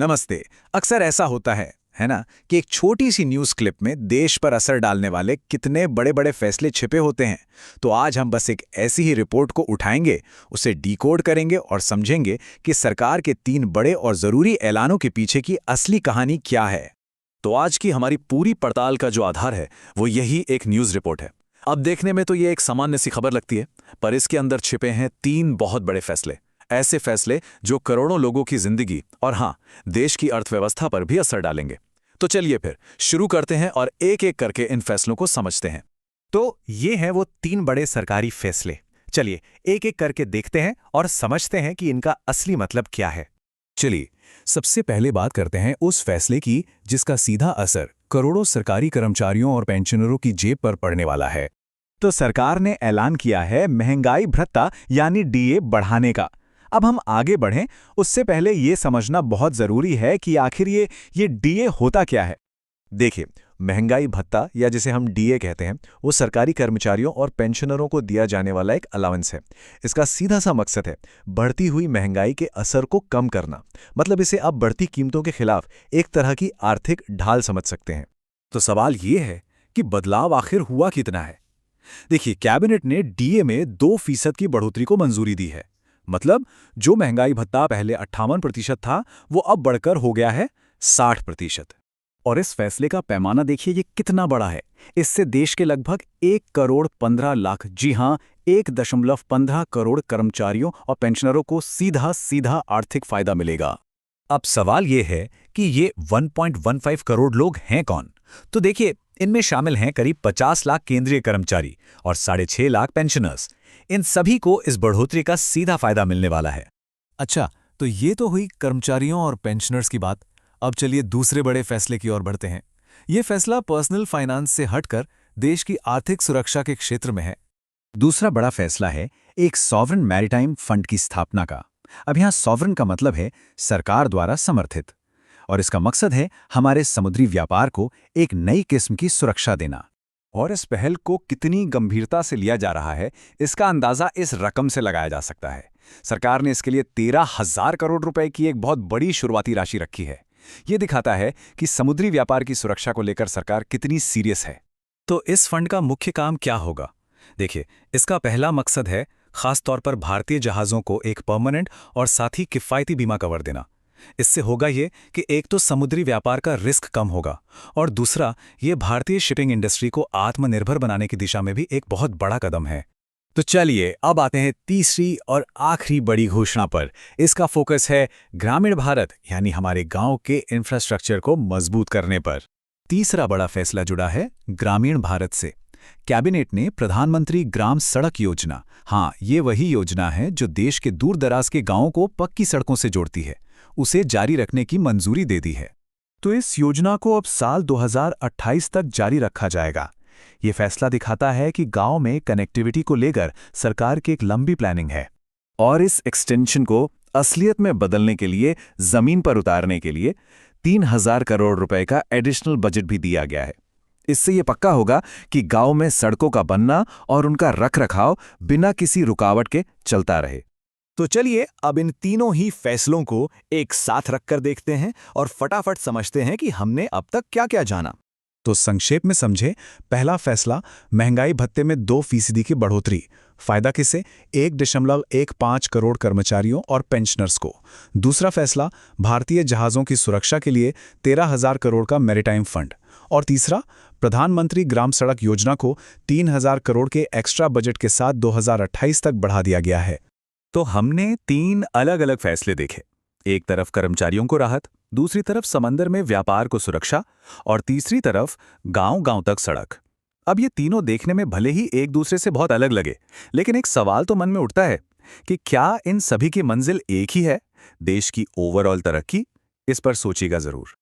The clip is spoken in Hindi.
नमस्ते। अक्सर ऐसा होता है ना, कि एक छोटी सी न्यूज़ क्लिप में देश पर असर डालने वाले कितने बड़े बड़े फैसले छिपे होते हैं। तो आज हम बस एक ऐसी ही रिपोर्ट को उठाएंगे, उसे डिकोड करेंगे और समझेंगे कि सरकार के 3 बड़े और ज़रूरी ऐलानों के पीछे की असली कहानी क्या है। तो आज की हमारी पूरी पड़ताल का जो आधार है वो यही एक न्यूज़ रिपोर्ट है। अब देखने में तो ये एक सामान्य सी खबर लगती है, पर इसके अंदर छिपे हैं 3 बहुत बड़े फैसले। ऐसे फैसले जो करोड़ों लोगों की जिंदगी और हाँ, देश की अर्थव्यवस्था पर भी असर डालेंगे। तो चलिए फिर शुरू करते हैं और एक एक करके इन फैसलों को समझते हैं। तो ये हैं वो 3 बड़े सरकारी फैसले। चलिए एक एक करके देखते हैं और समझते हैं कि इनका असली मतलब क्या है। चलिए सबसे पहले बात करते हैं उस फैसले की जिसका सीधा असर करोड़ों सरकारी कर्मचारियों और पेंशनरों की जेब पर पड़ने वाला है। तो सरकार ने ऐलान किया है महंगाई भत्ता यानी डीए बढ़ाने का। अब हम आगे बढ़ें उससे पहले ये समझना बहुत ज़रूरी है कि आखिर ये डीए होता क्या है। देखिए, महंगाई भत्ता या जिसे हम डीए कहते हैं, वो सरकारी कर्मचारियों और पेंशनरों को दिया जाने वाला एक अलाउंस है। इसका सीधा सा मकसद है बढ़ती हुई महंगाई के असर को कम करना। मतलब इसे आप बढ़ती कीमतों के खिलाफ एक तरह की आर्थिक ढाल समझ सकते हैं। तो सवाल ये है कि बदलाव आखिर हुआ कितना है। देखिए, कैबिनेट ने डीए में 2% की बढ़ोतरी को मंजूरी दी है। मतलब जो महंगाई भत्ता पहले 58% था, वो अब बढ़कर हो गया है 60%। और इस फैसले का पैमाना देखिए ये कितना बड़ा है। इससे देश के लगभग 1 करोड़ 15 लाख, जी हां, 1.15 करोड़ कर्मचारियों और पेंशनरों को सीधा सीधा आर्थिक फायदा मिलेगा। अब सवाल ये है कि ये 1.15 करोड़ लोग हैं कौन? तो देखिए, इनमें शामिल हैं करीब 50 लाख केंद्रीय कर्मचारी और 6.5 लाख पेंशनर्स। इन सभी को इस बढ़ोतरी का सीधा फायदा मिलने वाला है। अच्छा, तो ये तो हुई कर्मचारियों और पेंशनर्स की बात। अब चलिए दूसरे बड़े फैसले की ओर बढ़ते हैं। ये फैसला पर्सनल फाइनेंस से हटकर देश की आर्थिक सुरक्षा के क्षेत्र में है। दूसरा बड़ा फैसला है एक सॉवरेन मैरीटाइम फंड की स्थापना का। अब यहाँ सॉवरेन का मतलब है सरकार द्वारा समर्थित, और इसका मकसद है हमारे समुद्री व्यापार को एक नई किस्म की सुरक्षा देना। और इस पहल को कितनी गंभीरता से लिया जा रहा है, इसका अंदाजा इस रकम से लगाया जा सकता है। सरकार ने इसके लिए 13,000 करोड़ रुपए की एक बहुत बड़ी शुरुआती राशि रखी है। ये दिखाता है कि समुद्री व्यापार की सुरक्षा को लेकर सरकार कितनी सीरियस है। तो इस फंड का मुख्य काम क्या होगा? देखिए, इसका पहला मकसद है खास तौर पर भारतीय जहाज़ों को एक परमानेंट और साथ ही किफ़ायती बीमा कवर देना। इससे होगा ये कि एक तो समुद्री व्यापार का रिस्क कम होगा और दूसरा, ये भारतीय शिपिंग इंडस्ट्री को आत्मनिर्भर बनाने की दिशा में भी एक बहुत बड़ा कदम है। तो चलिए अब आते हैं तीसरी और आखिरी बड़ी घोषणा पर। इसका फोकस है ग्रामीण भारत यानी हमारे गांव के इंफ्रास्ट्रक्चर को मजबूत करने पर। तीसरा बड़ा फैसला जुड़ा है ग्रामीण भारत से। कैबिनेट ने प्रधानमंत्री ग्राम सड़क योजना, हाँ, ये वही योजना है जो देश के दूर दराज के गांवों को पक्की सड़कों से जोड़ती है, उसे जारी रखने की मंजूरी दे दी है। तो इस योजना को अब साल 2028 तक जारी रखा जाएगा। ये फैसला दिखाता है कि गांव में कनेक्टिविटी को लेकर सरकार की एक लंबी प्लानिंग है। और इस एक्सटेंशन को असलियत में बदलने के लिए, जमीन पर उतारने के लिए 3,000 करोड़ रुपए का एडिशनल बजट भी दिया गया है। इससे ये पक्का होगा कि गांव में सड़कों का बनना और उनका रखरखाव बिना किसी रुकावट के चलता रहे। तो चलिए अब इन तीनों ही फैसलों को एक साथ रखकर देखते हैं और फटाफट समझते हैं कि हमने अब तक क्या क्या जाना। तो संक्षेप में समझे, पहला फैसला महंगाई भत्ते में 2% की बढ़ोतरी। फायदा किसे? 1.15 करोड़ कर्मचारियों और पेंशनर्स को। दूसरा फैसला भारतीय जहाज़ों की सुरक्षा के लिए 13,000 करोड़ का मैरीटाइम फंड। और तीसरा, प्रधानमंत्री ग्राम सड़क योजना को 3,000 करोड़ के एक्स्ट्रा बजट के साथ 2028 तक बढ़ा दिया गया है। तो हमने 3 अलग अलग फैसले देखे। एक तरफ कर्मचारियों को राहत, दूसरी तरफ समंदर में व्यापार को सुरक्षा और तीसरी तरफ गांव-गांव तक सड़क। अब ये तीनों देखने में भले ही एक दूसरे से बहुत अलग लगे, लेकिन एक सवाल तो मन में उठता है कि क्या इन सभी की मंजिल एक ही है, देश की ओवरऑल तरक्की? इस पर सोचिएगा जरूर।